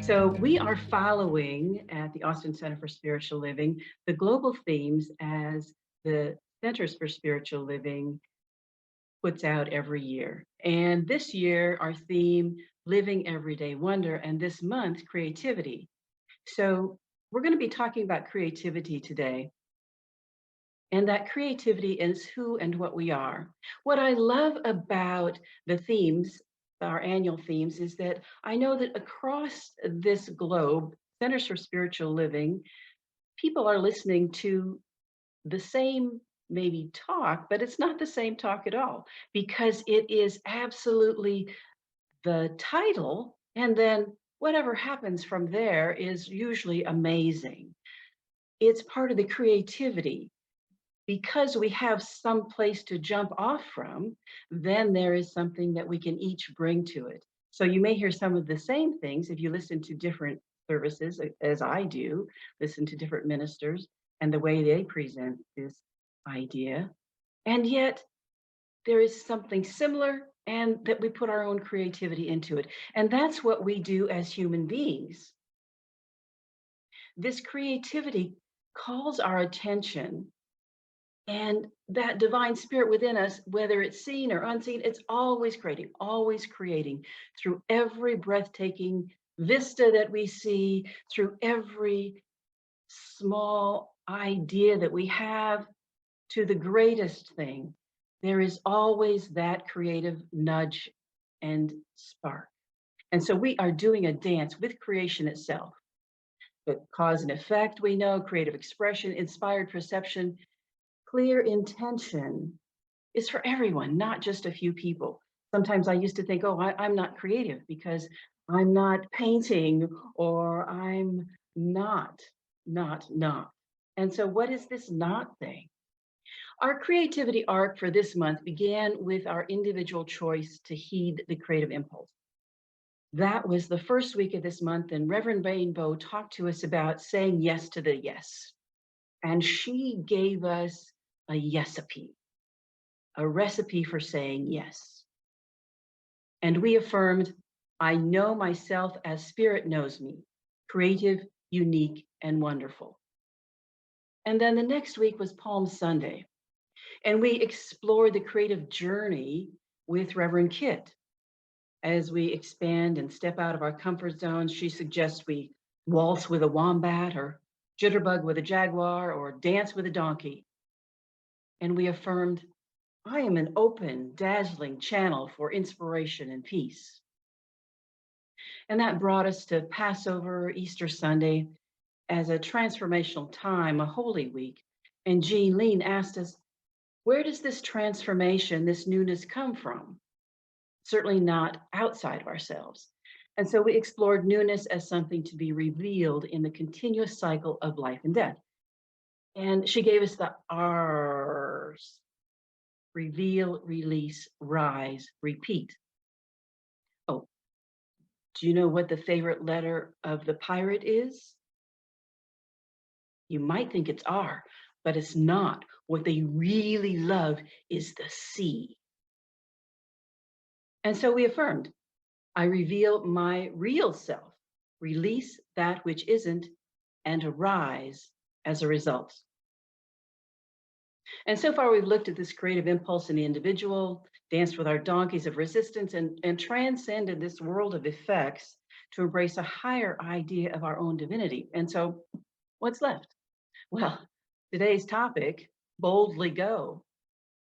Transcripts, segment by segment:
So we are following at the Austin Center for Spiritual Living the global themes as the Centers for Spiritual Living puts out every year. And this year, our theme, Living Everyday Wonder, and this month, creativity. So we're going to be talking about creativity today. And that creativity is who and what we are. What I love about the themes, our annual themes, is that I know that across this globe, Centers for Spiritual Living, people are listening to the same maybe talk, but it's not the same talk at all because it is absolutely the title. And then whatever happens from there is usually amazing. It's part of the creativity because we have some place to jump off from, then there is something that we can each bring to it. So you may hear some of the same things if you listen to different services, as I do, listen to different ministers and the way they present this idea. And yet there is something similar and that we put our own creativity into it. And that's what we do as human beings. This creativity calls our attention. And that divine spirit within us, whether it's seen or unseen, it's always creating through every breathtaking vista that we see, through every small idea that we have, to the greatest thing. There is always that creative nudge and spark. And so we are doing a dance with creation itself. But cause and effect, we know, creative expression, inspired perception, clear intention is for everyone, not just a few people. Sometimes I used to think, oh, I'm not creative because I'm not painting or I'm not. And so what is this not thing? Our creativity arc for this month began with our individual choice to heed the creative impulse. That was the first week of this month, and Reverend Rainbow talked to us about saying yes to the yes. And she gave us a recipe for saying yes. And we affirmed, I know myself as spirit knows me, creative, unique, and wonderful. And then the next week was Palm Sunday. And we explored the creative journey with Reverend Kit. As we expand and step out of our comfort zones, she suggests we waltz with a wombat or jitterbug with a jaguar or dance with a donkey. And we affirmed, I am an open, dazzling channel for inspiration and peace. And that brought us to Passover, Easter Sunday, as a transformational time, a holy week. And Jean Lean asked us, where does this transformation, this newness come from? Certainly not outside of ourselves. And so we explored newness as something to be revealed in the continuous cycle of life and death. And she gave us the R's: reveal, release, rise, repeat. Oh, do you know what the favorite letter of the pirate is? You might think it's R, but it's not. What they really love is the C. And so we affirmed, I reveal my real self, release that which isn't, and arise as a result. And so far, we've looked at this creative impulse in the individual, danced with our donkeys of resistance, and transcended this world of effects to embrace a higher idea of our own divinity. And so, what's left? Well, today's topic, boldly go.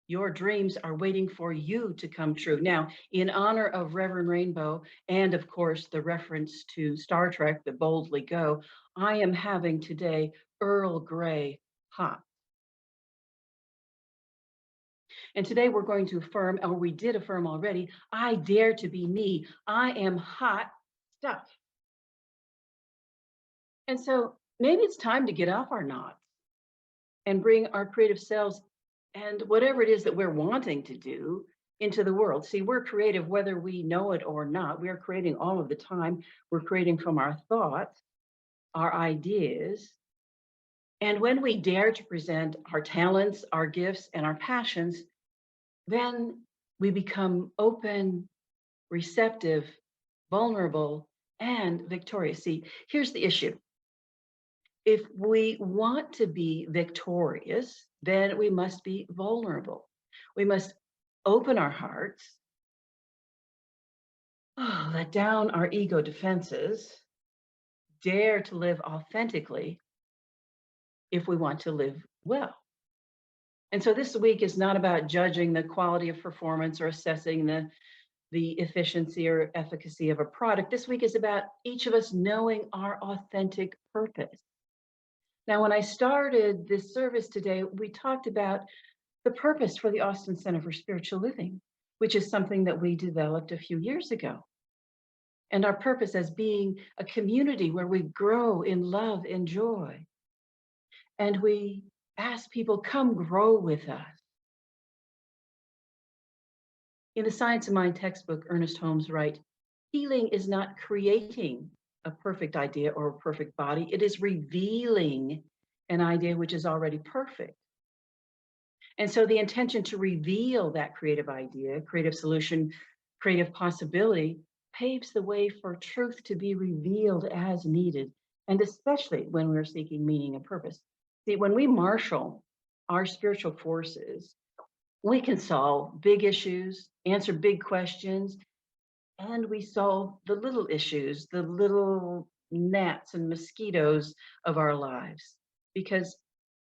Your dreams are waiting for you to come true. Now, in honor of Reverend Rainbow, and of course, the reference to Star Trek, the boldly go, I am having today Earl Grey hot. And today we're going to affirm, or we did affirm already, I dare to be me. I am hot stuff. And so maybe it's time to get off our knots and bring our creative selves and whatever it is that we're wanting to do into the world. See, we're creative whether we know it or not. We are creating all of the time. We're creating from our thoughts, our ideas. And when we dare to present our talents, our gifts, and our passions, then we become open, receptive, vulnerable, and victorious. See, here's the issue. If we want to be victorious, then we must be vulnerable. We must open our hearts, let down our ego defenses, dare to live authentically if we want to live well. And so this week is not about judging the quality of performance or assessing the efficiency or efficacy of a product. This week is about each of us knowing our authentic purpose. Now, when I started this service today, we talked about the purpose for the Austin Center for Spiritual Living, which is something that we developed a few years ago. And our purpose as being a community where we grow in love and joy. And we ask people, come grow with us. In the Science of Mind textbook, Ernest Holmes writes, healing is not creating a perfect idea or a perfect body. It is revealing an idea which is already perfect. And so the intention to reveal that creative idea, creative solution, creative possibility paves the way for truth to be revealed as needed, and especially when we're seeking meaning and purpose. See, when we marshal our spiritual forces, we can solve big issues, answer big questions, and we solve the little issues, the little gnats and mosquitoes of our lives. Because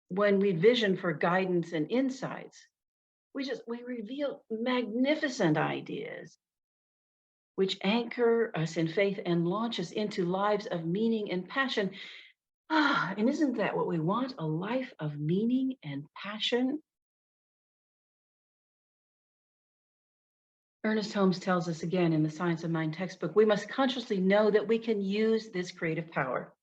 when we vision for guidance and insights, we reveal magnificent ideas which anchor us in faith and launch us into lives of meaning and passion. And isn't that what we want? A life of meaning and passion? Ernest Holmes tells us again in the Science of Mind textbook, we must consciously know that we can use this creative power.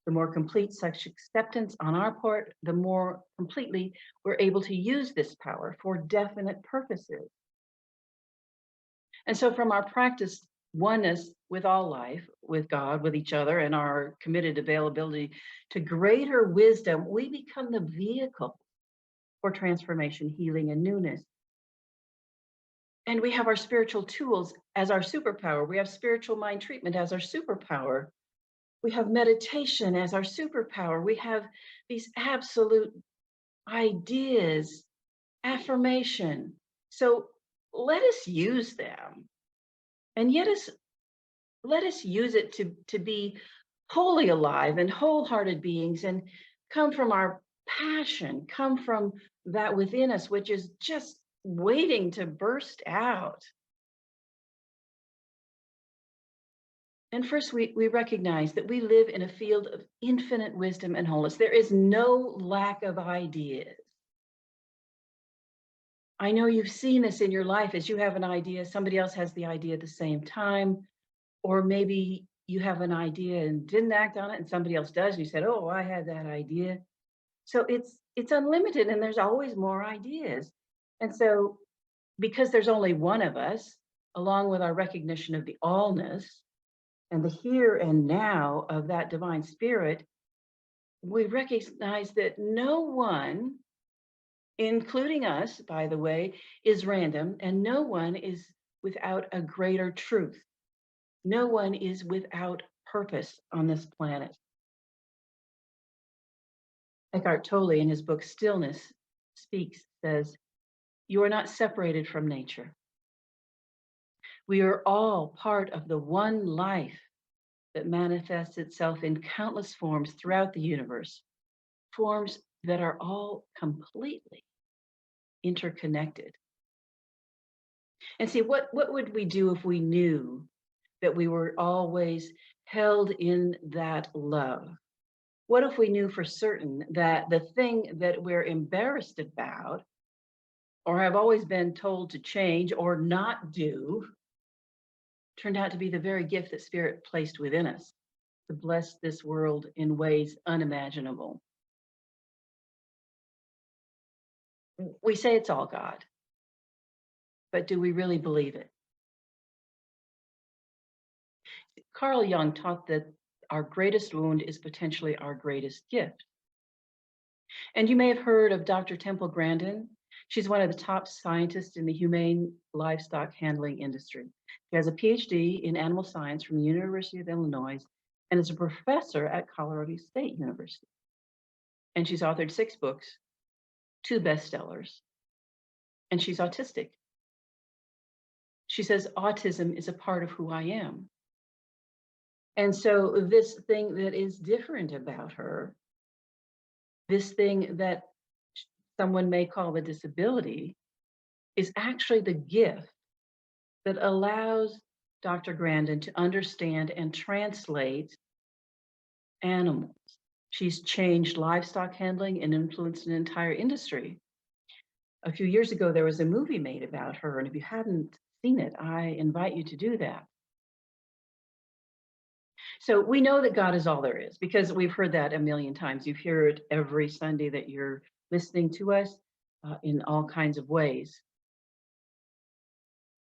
The more complete such acceptance on our part, the more completely we're able to use this power for definite purposes. And so from our practice oneness with all life, with God, with each other, and our committed availability to greater wisdom, we become the vehicle for transformation, healing, and newness. And we have our spiritual tools as our superpower. We have spiritual mind treatment as our superpower. We have meditation as our superpower. We have these absolute ideas, affirmation. So let us use them. And yet let us use it to be wholly alive and wholehearted beings and come from our passion, come from that within us, which is just waiting to burst out. And first, we recognize that we live in a field of infinite wisdom and wholeness. There is no lack of ideas. I know you've seen this in your life. As you have an idea, somebody else has the idea at the same time, or maybe you have an idea and didn't act on it and somebody else does, and you said, oh, I had that idea. So it's unlimited, and there's always more ideas. And so because there's only one of us, along with our recognition of the allness and the here and now of that divine spirit, we recognize that no one, including us, by the way, is random, and no one is without a greater truth. No one is without purpose on this planet. Eckhart Tolle, in his book Stillness Speaks, says, you are not separated from nature. We are all part of the one life that manifests itself in countless forms throughout the universe, forms that are all completely interconnected. And see, what would we do if we knew that we were always held in that love? What if we knew for certain that the thing that we're embarrassed about, or have always been told to change or not do, turned out to be the very gift that Spirit placed within us to bless this world in ways unimaginable? We say it's all God, but do we really believe it? Carl Jung taught that our greatest wound is potentially our greatest gift. And you may have heard of Dr. Temple Grandin. She's one of the top scientists in the humane livestock handling industry. She has a PhD in animal science from the University of Illinois and is a professor at Colorado State University. And she's authored 6 books, 2 bestsellers, and she's autistic. She says autism is a part of who I am. And so this thing that is different about her, this thing that someone may call a disability, is actually the gift that allows Dr. Grandin to understand and translate animals. She's changed livestock handling and influenced an entire industry. A few years ago, there was a movie made about her, and if you hadn't seen it, I invite you to do that. So we know that God is all there is because we've heard that a million times. You hear it every Sunday that you're listening to us in all kinds of ways.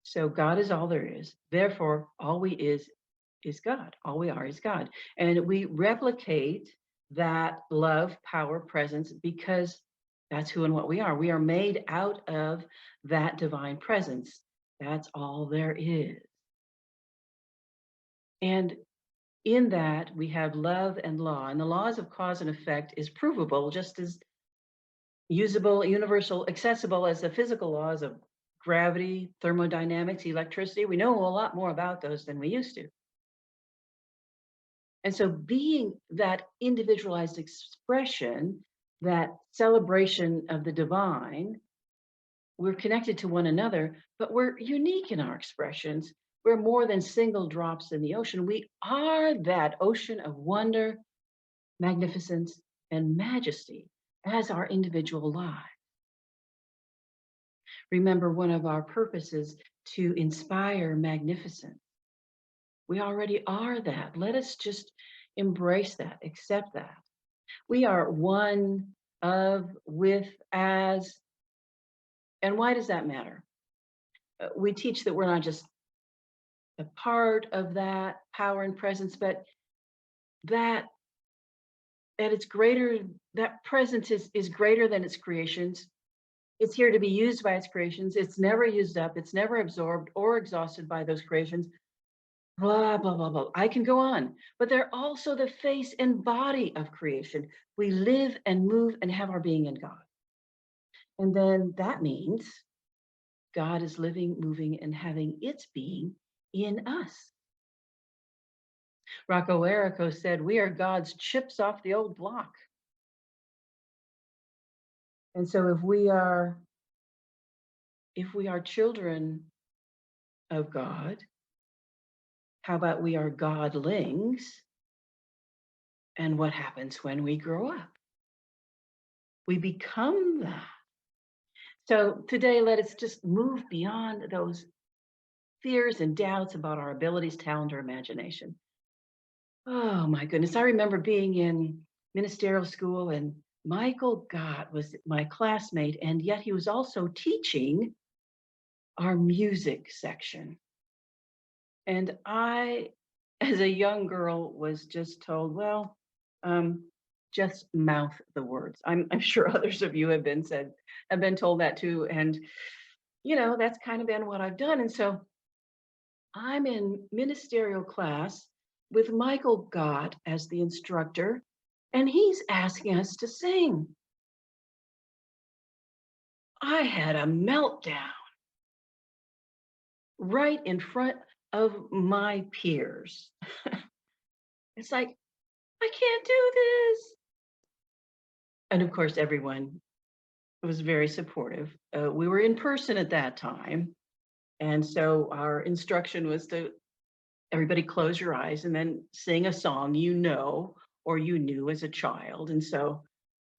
So God is all there is. Therefore, all we is God. All we are is God. And we replicate that love, power, presence because that's who and what we are. We are made out of that divine presence. That's all there is. And in that, we have love and law. And the laws of cause and effect is provable, just as usable, universal, accessible as the physical laws of gravity, thermodynamics, electricity. We know a lot more about those than we used to. And so being that individualized expression, that celebration of the divine, we're connected to one another, but we're unique in our expressions. We're more than single drops in the ocean. We are that ocean of wonder, magnificence, and majesty as our individual lives. Remember, one of our purposes to inspire magnificence. We already are that. Let us just embrace that, accept that. We are one of, with, as. And why does that matter? We teach that we're not just a part of that power and presence, but that it's greater, that presence is greater than its creations. It's here to be used by its creations. It's never used up. It's never absorbed or exhausted by those creations. Blah, blah, blah, blah. I can go on, but they're also the face and body of creation. We live and move and have our being in God. And then that means God is living, moving, and having its being in us. Rocco Errico said, we are God's chips off the old block. And so if we are children of God, how about we are godlings? And what happens when we grow up? We become that. So today, let us just move beyond those fears and doubts about our abilities, talent, or imagination. Oh my goodness. I remember being in ministerial school and Michael Gott was my classmate, and yet he was also teaching our music section. And I, as a young girl, was just told, well, just mouth the words. I'm sure others of you have been told that too. And, you know, that's kind of been what I've done. And so I'm in ministerial class with Michael Gott as the instructor, and he's asking us to sing. I had a meltdown right in front of my peers. It's like, I can't do this. And of course, everyone was very supportive. We were in person at that time. And so our instruction was to everybody close your eyes and then sing a song you know or you knew as a child. And so,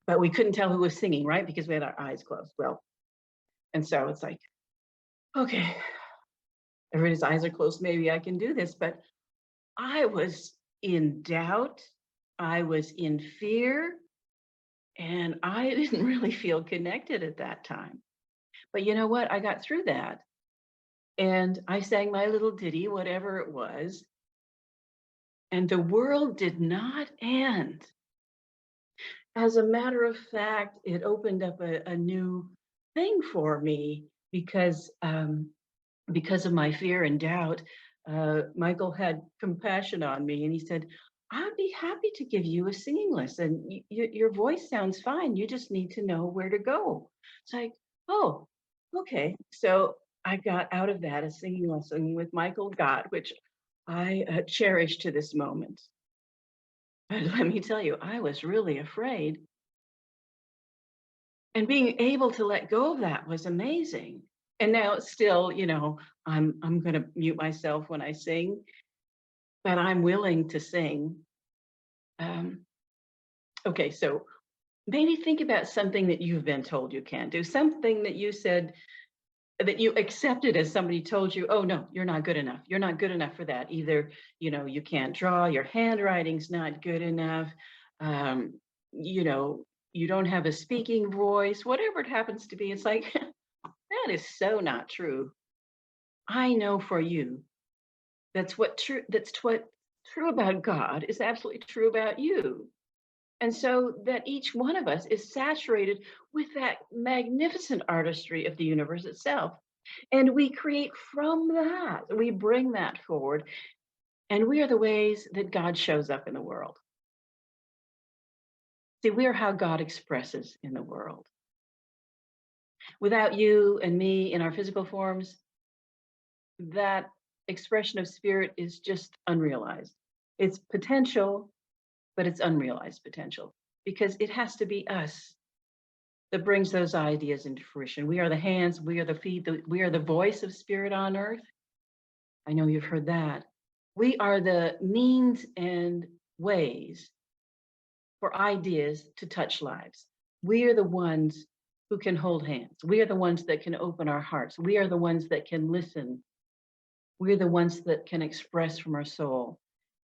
but we couldn't tell who was singing, right? Because we had our eyes closed. Well, and so it's like, okay, everybody's eyes are closed. Maybe I can do this. But I was in doubt. I was in fear. And I didn't really feel connected at that time. But you know what? I got through that. And I sang my little ditty, whatever it was. And the world did not end. As a matter of fact, it opened up a new thing for me because of my fear and doubt. Michael had compassion on me and he said, I'd be happy to give you a singing lesson. Your voice sounds fine. You just need to know where to go. It's like, oh, okay. So I got out of that a singing lesson with Michael Gott, which I cherish to this moment. But let me tell you, I was really afraid. And being able to let go of that was amazing. And now still, I'm going to mute myself when I sing, but I'm willing to sing. Um, okay, so maybe think about something that you've been told you can't do, something that you said that you accepted as somebody told you, oh no, you're not good enough. You're not good enough for that. Either, you can't draw, your handwriting's not good enough. Um, you know, you don't have a speaking voice, whatever it happens to be. It's like, that is so not true. I know for you, that's what true about God is absolutely true about you. And so that each one of us is saturated with that magnificent artistry of the universe itself. And we create from that, we bring that forward, and we are the ways that God shows up in the world. See, we are how God expresses in the world. Without you and me in our physical forms, that expression of spirit is just unrealized. It's potential, but it's unrealized potential because it has to be us that brings those ideas into fruition. We are the hands, we are the feet, we are the voice of spirit on earth. I know you've heard that. We are the means and ways for ideas to touch lives. We are the ones who can hold hands. We are the ones that can open our hearts. We are the ones that can listen. We're the ones that can express from our soul.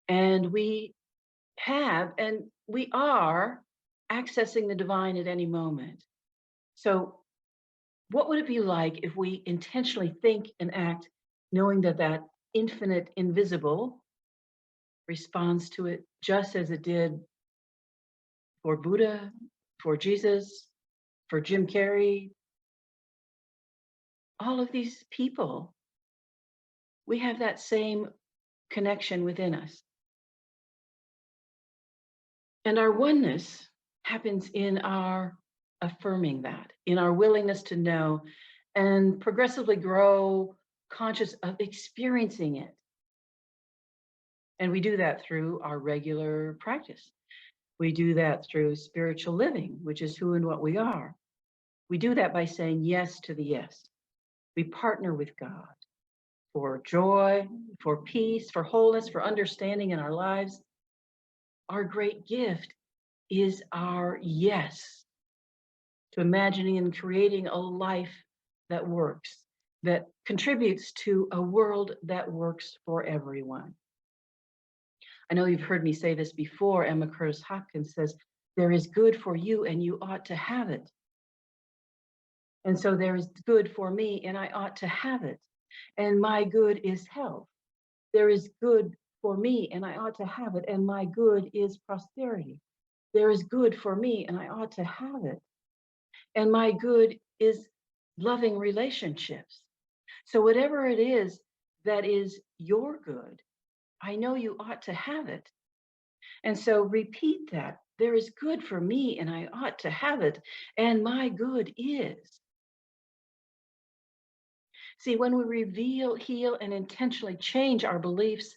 And we have, and we are accessing the divine at any moment. So, what would it be like if we intentionally think and act knowing that that infinite invisible responds to it just as it did for Buddha, for Jesus, for Jim Carrey, all of these people? We have that same connection within us. And our oneness happens in our affirming that, in our willingness to know and progressively grow conscious of experiencing it. And we do that through our regular practice. We do that through spiritual living, which is who and what we are. We do that by saying yes to the yes. We partner with God for joy, for peace, for wholeness, for understanding in our lives. Our great gift is our yes to imagining and creating a life that works, that contributes to a world that works for everyone. I know you've heard me say this before. Emma Curtis Hopkins says, there is good for you and you ought to have it. And so there is good for me and I ought to have it. And my good is health. There is good for me and I ought to have it. And my good is prosperity. There is good for me and I ought to have it. And my good is loving relationships. So whatever it is that is your good, I know you ought to have it. And so repeat that. There is good for me and I ought to have it. And my good is. See, when we reveal, heal, and intentionally change our beliefs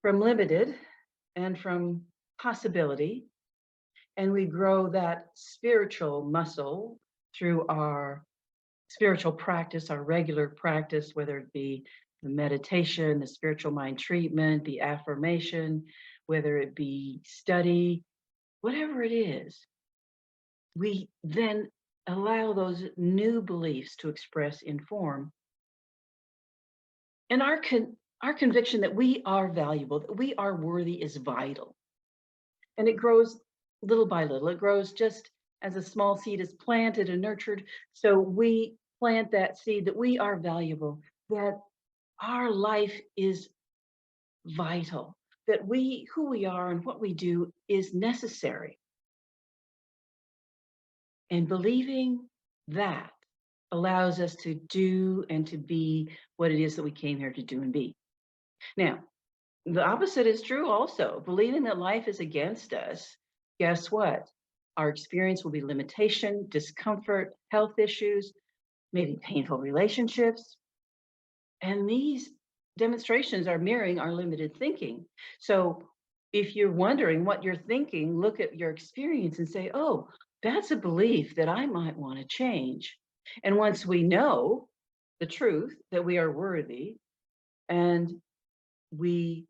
from limited and from possibility, and we grow that spiritual muscle through our spiritual practice, our regular practice, whether it be the meditation, the spiritual mind treatment, the affirmation, whether it be study, whatever it is, we then allow those new beliefs to express in form. And our conviction that we are valuable, that we are worthy is vital. And it grows little by little. It grows just as a small seed is planted and nurtured. So we plant that seed that we are valuable, that our life is vital, that who we are and what we do is necessary. And believing that allows us to do and to be what it is that we came here to do and be. Now, the opposite is true also. Believing that life is against us, guess what? Our experience will be limitation, discomfort, health issues, maybe painful relationships. And these demonstrations are mirroring our limited thinking. So if you're wondering what you're thinking, look at your experience and say, oh, that's a belief that I might want to change. And once we know the truth that we are worthy and we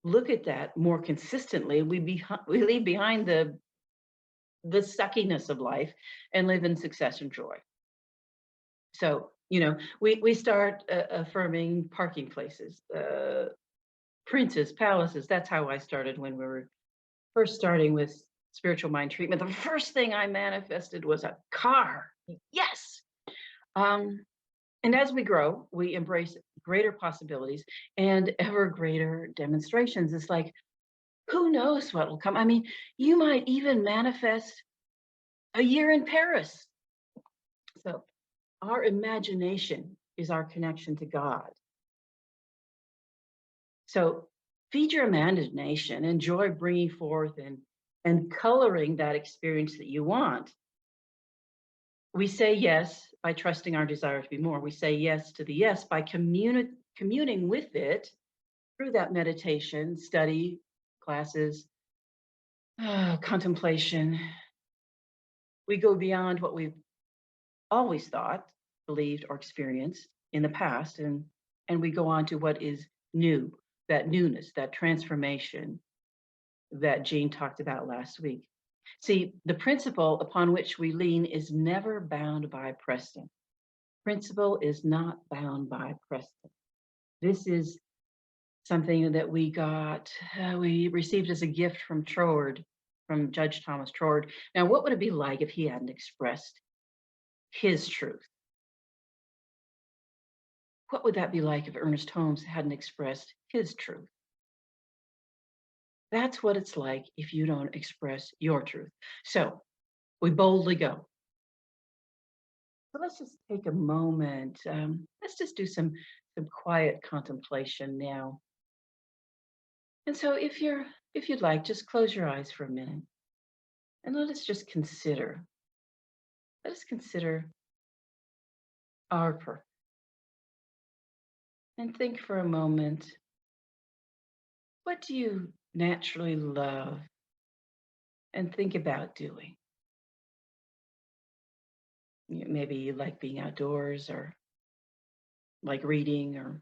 look at that more consistently, we leave behind the suckiness of life and live in success and joy. So, we start affirming parking places, princes, palaces. That's how I started when we were first starting with spiritual mind treatment. The first thing I manifested was a car. Yes. Um, and as we grow, we embrace greater possibilities and ever greater demonstrations. It's like, who knows what will come? I mean, you might even manifest a year in Paris. So our imagination is our connection to God. So feed your imagination, enjoy bringing forth and coloring that experience that you want. We say yes by trusting our desire to be more. We say yes to the yes by communing with it through that meditation, study, classes, contemplation. We go beyond what we've always thought, believed, or experienced in the past, and we go on to what is new, that newness, that transformation that Jean talked about last week. See, the principle upon which we lean is never bound by precedent. Principle is not bound by precedent. This is something that we received as a gift from Troward, from Judge Thomas Troward. Now, what would it be like if he hadn't expressed his truth? What would that be like if Ernest Holmes hadn't expressed his truth? That's what it's like if you don't express your truth. So we boldly go. So let's just take a moment. Let's just do some quiet contemplation now. And so if you'd like, just close your eyes for a minute and let us just consider. Let us consider our purpose and think for a moment, what do you naturally love and think about doing? Maybe you like being outdoors or like reading or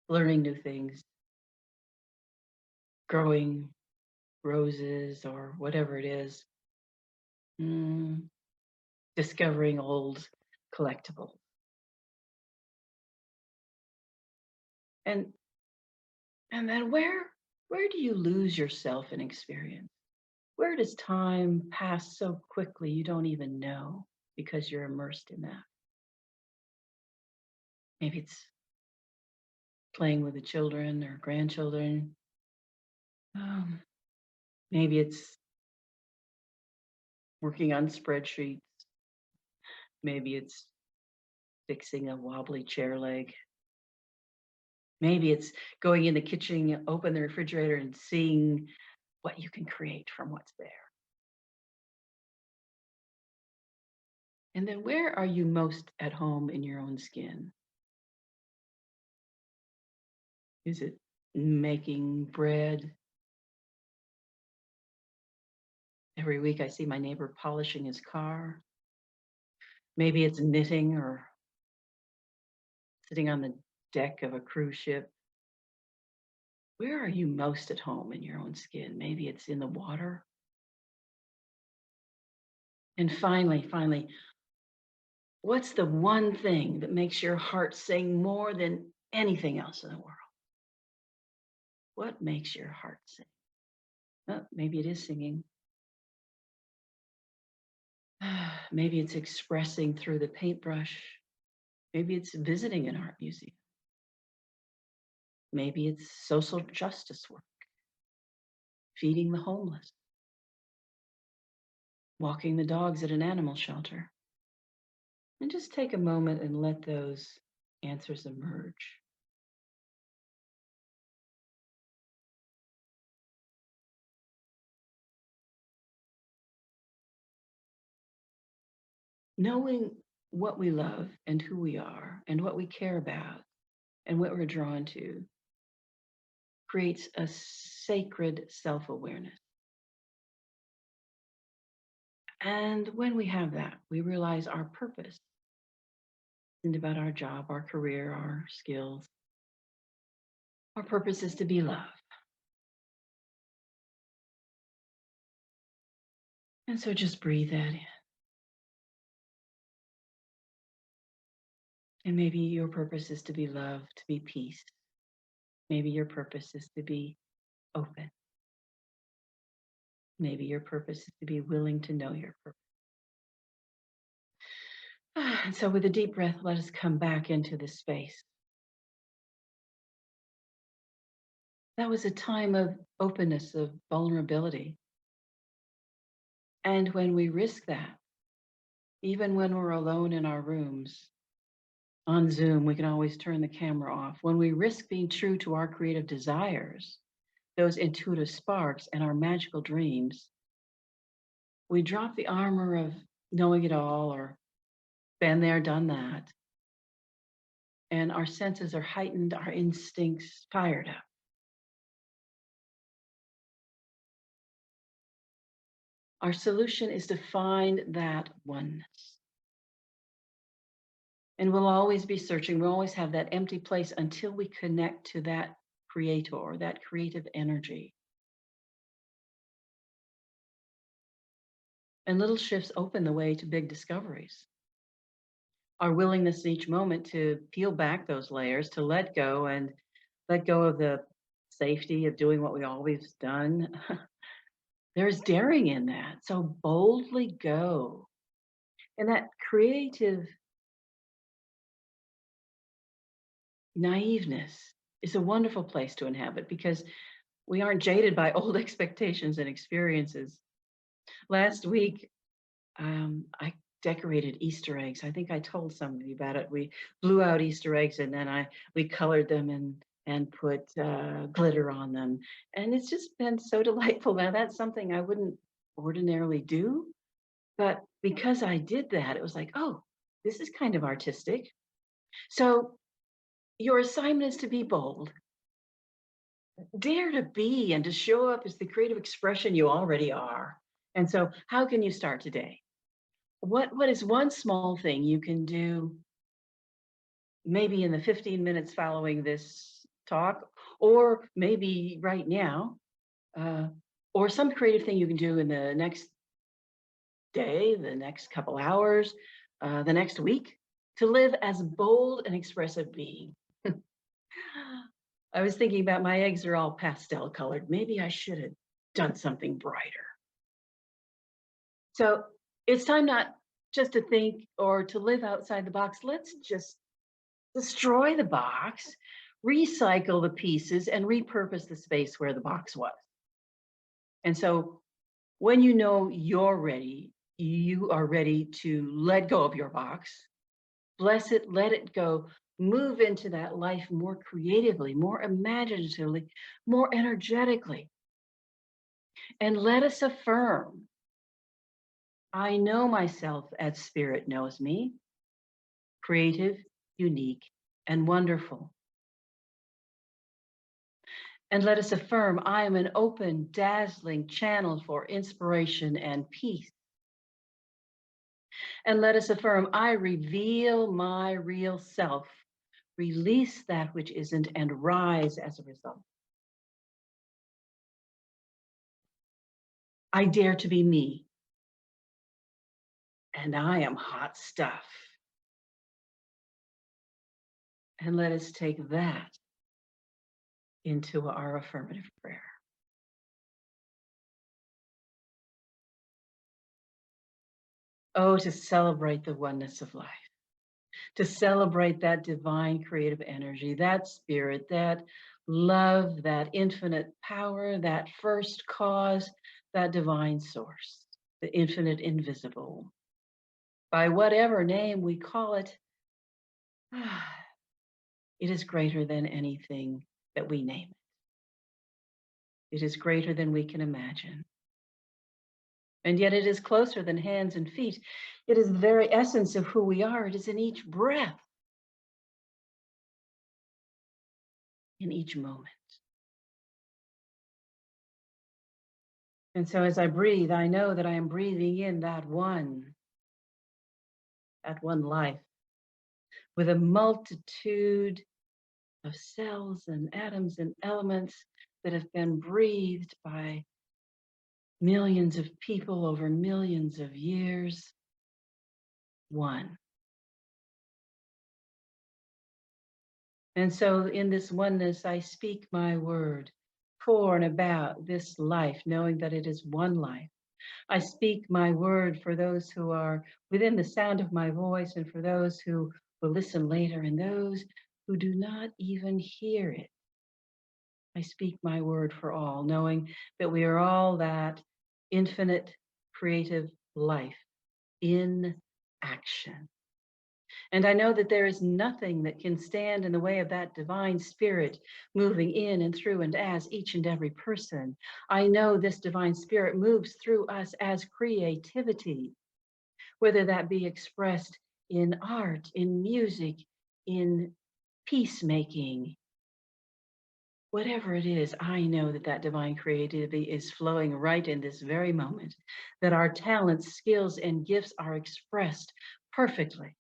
learning new things, growing roses or whatever it is, mm, discovering old collectibles. And and then where do you lose yourself in experience? Where does time pass so quickly you don't even know because you're immersed in that? Maybe it's playing with the children or grandchildren. Um, Maybe it's working on spreadsheets. Maybe it's fixing a wobbly chair leg. Maybe it's going in the kitchen, open the refrigerator and seeing what you can create from what's there. And then where are you most at home in your own skin? Is it making bread? Every week I see my neighbor polishing his car. Maybe it's knitting or sitting on the deck of a cruise ship. Where are you most at home in your own skin? Maybe it's in the water. And finally, what's the one thing that makes your heart sing more than anything else in the world? What makes your heart sing? Oh, maybe it is singing. Maybe it's expressing through the paintbrush. Maybe it's visiting an art museum. Maybe it's social justice work, feeding the homeless, walking the dogs at an animal shelter. And just take a moment and let those answers emerge. Knowing what we love and who we are and what we care about and what we're drawn to creates a sacred self awareness. And when we have that, we realize our purpose isn't about our job, our career, our skills. Our purpose is to be love. And so just breathe that in. And maybe your purpose is to be love, to be peace. Maybe your purpose is to be open. Maybe your purpose is to be willing to know your purpose. And so with a deep breath, let us come back into this space. That was a time of openness, of vulnerability. And when we risk that, even when we're alone in our rooms, on Zoom, we can always turn the camera off. When we risk being true to our creative desires, those intuitive sparks and our magical dreams, we drop the armor of knowing it all or been there, done that. And our senses are heightened, our instincts fired up. Our solution is to find that oneness. And we'll always be searching. We'll always have that empty place until we connect to that creator, that creative energy. And little shifts open the way to big discoveries. Our willingness in each moment to peel back those layers, to let go and let go of the safety of doing what we always done. There's daring in that. So boldly go. And that creative naiveness is a wonderful place to inhabit because we aren't jaded by old expectations and experiences. Last week, I decorated Easter eggs. I think I told somebody about it. We blew out Easter eggs and then we colored them and put glitter on them. And it's just been so delightful. Now that's something I wouldn't ordinarily do, but because I did that, it was like, oh, this is kind of artistic. So your assignment is to be bold, dare to be and to show up as the creative expression you already are. And so how can you start today? What is one small thing you can do maybe in the 15 minutes following this talk, or maybe right now, or some creative thing you can do in the next day, the next couple hours, the next week, to live as bold and expressive being? I was thinking about my eggs are all pastel colored. Maybe I should have done something brighter. So it's time not just to think or to live outside the box. Let's just destroy the box, recycle the pieces, and repurpose the space where the box was. And so when you know you're ready, you are ready to let go of your box, bless it, let it go, move into that life more creatively, more imaginatively, more energetically. And let us affirm, I know myself as spirit knows me, creative, unique, and wonderful. And let us affirm, I am an open, dazzling channel for inspiration and peace. And let us affirm, I reveal my real self, release that which isn't, and rise as a result. I dare to be me, and I am hot stuff. And let us take that into our affirmative prayer. Oh, to celebrate the oneness of life, to celebrate that divine creative energy, that spirit, that love, that infinite power, that first cause, that divine source, the infinite invisible. by whatever name we call it, it is greater than anything that we name it. It is greater than we can imagine. And yet it is closer than hands and feet. It is the very essence of who we are. It is in each breath, in each moment. And so as I breathe, I know that I am breathing in that one life with a multitude of cells and atoms and elements that have been breathed by millions of people over millions of years. One. And so in this oneness, I speak my word for and about this life, knowing that it is one life. I speak my word for those who are within the sound of my voice and for those who will listen later and those who do not even hear it. I speak my word for all, knowing that we are all that infinite creative life in action. And I know that there is nothing that can stand in the way of that divine spirit moving in and through and as each and every person. I know this divine spirit moves through us as creativity, whether that be expressed in art, in music, in peacemaking, whatever it is. I know that that divine creativity is flowing right in this very moment, that our talents, skills, and gifts are expressed perfectly.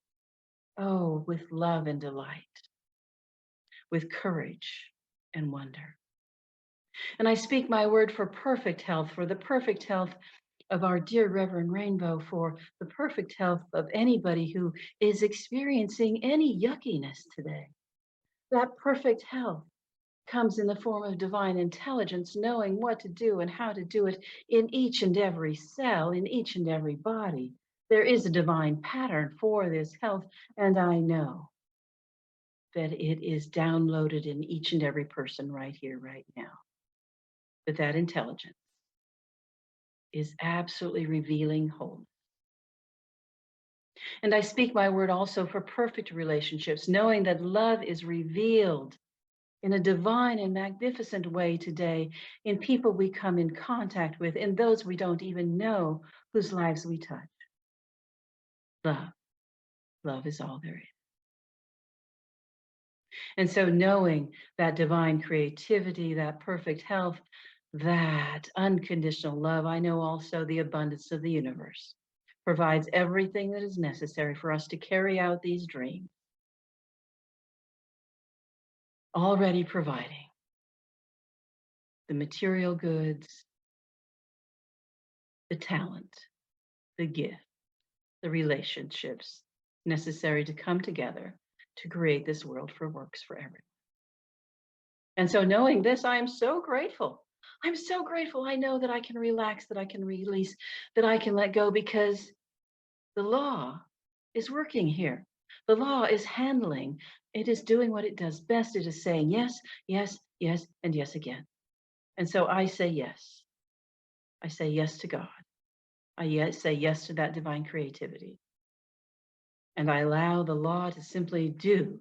Oh, with love and delight, with courage and wonder. And I speak my word for perfect health, for the perfect health of our dear Reverend Rainbow, for the perfect health of anybody who is experiencing any yuckiness today. That perfect health comes in the form of divine intelligence, knowing what to do and how to do it in each and every cell, in each and every body. There is a divine pattern for this health, and I know that it is downloaded in each and every person right here, right now. That intelligence is absolutely revealing wholeness. And I speak my word also for perfect relationships, knowing that love is revealed in a divine and magnificent way today in people we come in contact with, in those we don't even know, whose lives we touch. Love. Love is all there is. And so knowing that divine creativity, that perfect health, that unconditional love, I know also the abundance of the universe provides everything that is necessary for us to carry out these dreams, already providing the material goods, the talent, the gift, the relationships necessary to come together to create this world for works for everyone. And so knowing this, I am so grateful. I'm so grateful. I know that I can relax, that I can release, that I can let go, because the law is working here. The law is handling. It is doing what it does best. It is saying yes, yes, yes, and yes again. And so I say yes. I say yes to God. Say yes to that divine creativity. And I allow the law to simply do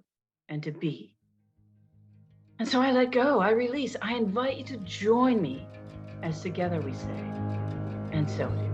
and to be. And so I let go, I release. I invite you to join me as together we say, and so do.